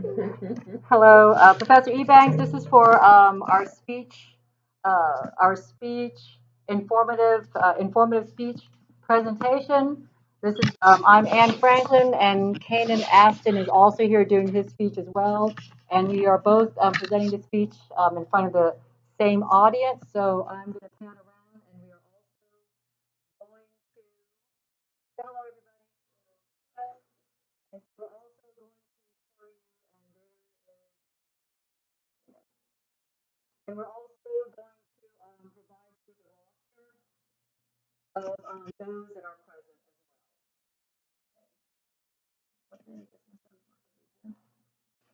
Hello, Professor Ebanks. This is for our speech, informative speech presentation. This is I'm Anne Franklin, and Kanan Aston is also here doing his speech as well. And we are both presenting the speech in front of the same audience. So I'm going to pan around, and we are also going to say hello, everybody. And we're also going to show you, and we're also going to provide you with a roster of those that are present as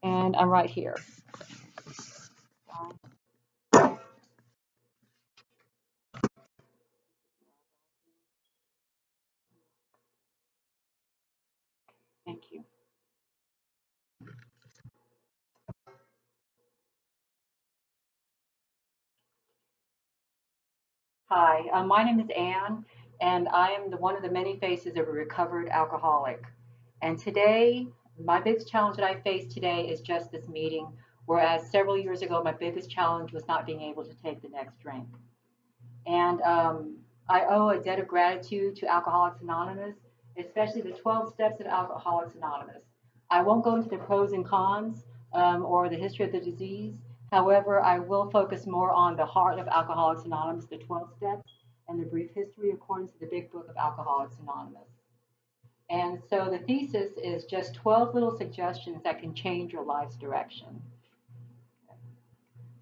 well. And I'm right here. Thank you. Hi, my name is Anne, and I am one of the many faces of a recovered alcoholic. And today, my biggest challenge that I face today is just this meeting, whereas several years ago, my biggest challenge was not being able to take the next drink. And I owe a debt of gratitude to Alcoholics Anonymous, especially the 12 steps of Alcoholics Anonymous. I won't go into the pros and cons or the history of the disease. However, I will focus more on the heart of Alcoholics Anonymous, the 12 steps, and the brief history according to the Big Book of Alcoholics Anonymous. And so the thesis is just 12 little suggestions that can change your life's direction.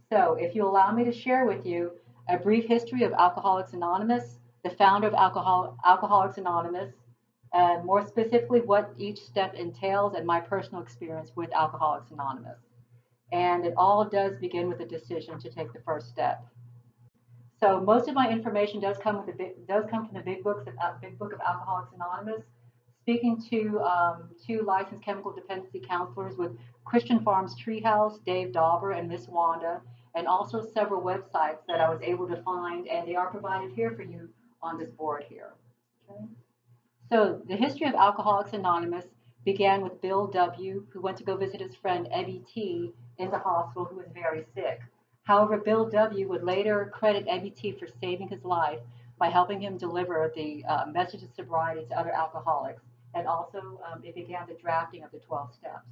So, if you allow me to share with you a brief history of Alcoholics Anonymous, the founder of Alcoholics Anonymous, and more specifically what each step entails and my personal experience with Alcoholics Anonymous. And it all does begin with a decision to take the first step. So most of my information does come from the Big Book of Alcoholics Anonymous. Speaking to two licensed chemical dependency counselors with Christian Farms Treehouse, Dave Dauber, and Miss Wanda, and also several websites that I was able to find, and they are provided here for you on this board here. Okay. So the history of Alcoholics Anonymous began with Bill W., who went to go visit his friend Ebby T. in the hospital, who was very sick. However, Bill W. would later credit Ebby T. for saving his life by helping him deliver the message of sobriety to other alcoholics. And also, it began the drafting of the 12 steps.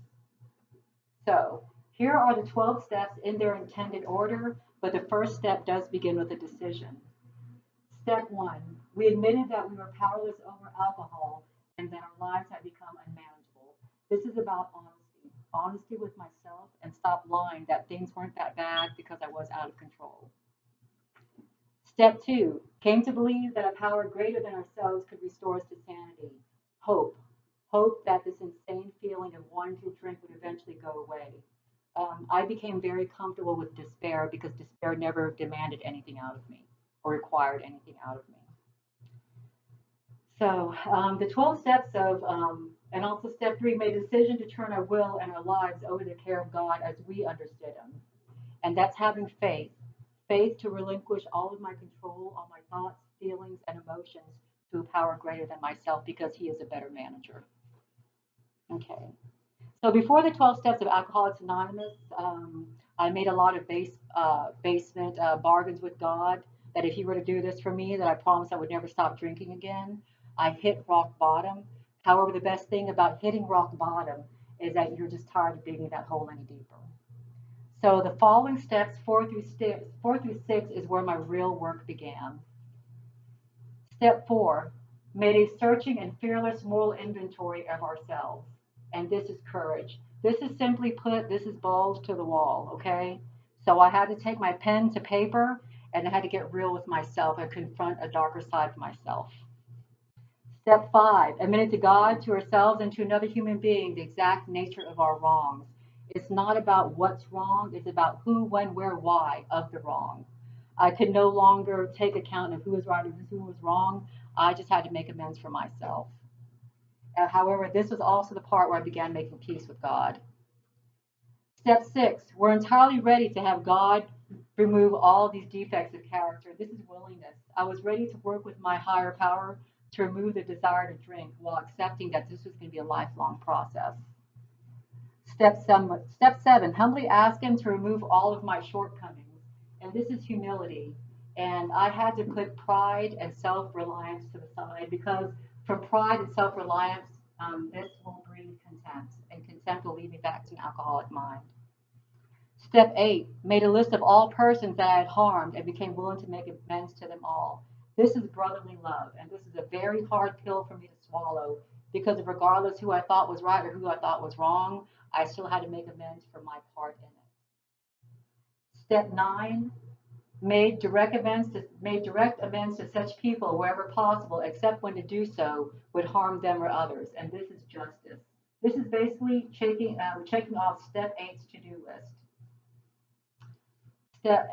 So, here are the 12 steps in their intended order, but the first step does begin with a decision. Step one, we admitted that we were powerless over alcohol and that our lives had become unmanageable. This is about honesty, honesty with myself, and stop lying that things weren't that bad because I was out of control. Step two, came to believe that a power greater than ourselves could restore us to sanity. Hope, hope that this insane feeling of wanting to drink would eventually go away. I became very comfortable with despair because despair never demanded anything out of me or required anything out of me. So the 12 steps of, and also step three, made a decision to turn our will and our lives over to the care of God as we understood Him. And that's having faith, faith to relinquish all of my control, all my thoughts, feelings, and emotions to a power greater than myself because He is a better manager. Okay. So before the 12 steps of Alcoholics Anonymous, I made a lot of basement bargains with God that if He were to do this for me, that I promised I would never stop drinking again. I hit rock bottom. However, the best thing about hitting rock bottom is that you're just tired of digging that hole any deeper. So the following steps, 4 through 6, is where my real work began. Step 4, made a searching and fearless moral inventory of ourselves. And this is courage. This is simply put, this is balls to the wall, okay? So I had to take my pen to paper and I had to get real with myself and confront a darker side of myself. Step 5, admitting to God, to ourselves, and to another human being the exact nature of our wrongs. It's not about what's wrong, it's about who, when, where, why of the wrong. I could no longer take account of who was right and who was wrong. I just had to make amends for myself. However, this was also the part where I began making peace with God. Step 6, we're entirely ready to have God remove all these defects of character. This is willingness. I was ready to work with my higher power to remove the desire to drink while accepting that this was going to be a lifelong process. Step seven, humbly ask him to remove all of my shortcomings. And this is humility. And I had to put pride and self-reliance to the side because from pride and self-reliance, this will breed contempt. And contempt will lead me back to an alcoholic mind. Step eight, made a list of all persons that I had harmed and became willing to make amends to them all. This is brotherly love, and this is a very hard pill for me to swallow because regardless who I thought was right or who I thought was wrong, I still had to make amends for my part in it. Step nine, made direct amends to such people wherever possible, except when to do so would harm them or others, and this is justice. This is basically checking off step eight's to-do list.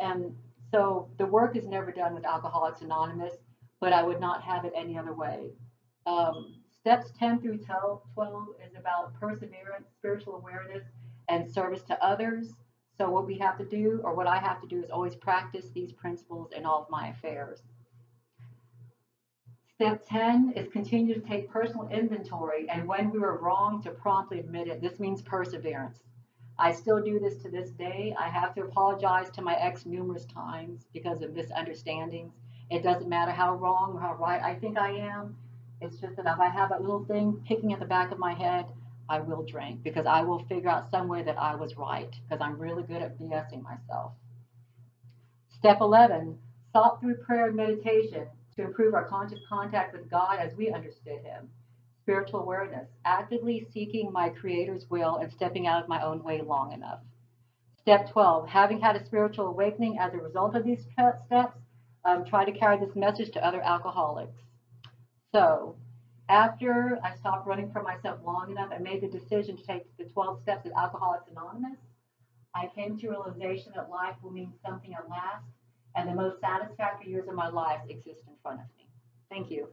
And so the work is never done with Alcoholics Anonymous, but I would not have it any other way. Steps 10 through 12 is about perseverance, spiritual awareness, and service to others. So what we have to do, or what I have to do, is always practice these principles in all of my affairs. Step 10 is continue to take personal inventory, and when we were wrong, to promptly admit it. This means perseverance. I still do this to this day. I have to apologize to my ex numerous times because of misunderstandings. It doesn't matter how wrong or how right I think I am. It's just that if I have that little thing picking at the back of my head, I will drink because I will figure out some way that I was right because I'm really good at BSing myself. Step 11, sought through prayer and meditation to improve our conscious contact with God as we understood Him. Spiritual awareness, actively seeking my Creator's will and stepping out of my own way long enough. Step 12, having had a spiritual awakening as a result of these steps, try to carry this message to other alcoholics. So, after I stopped running for myself long enough and made the decision to take the 12 steps of Alcoholics Anonymous, I came to a realization that life will mean something at last, and the most satisfactory years of my life exist in front of me. Thank you.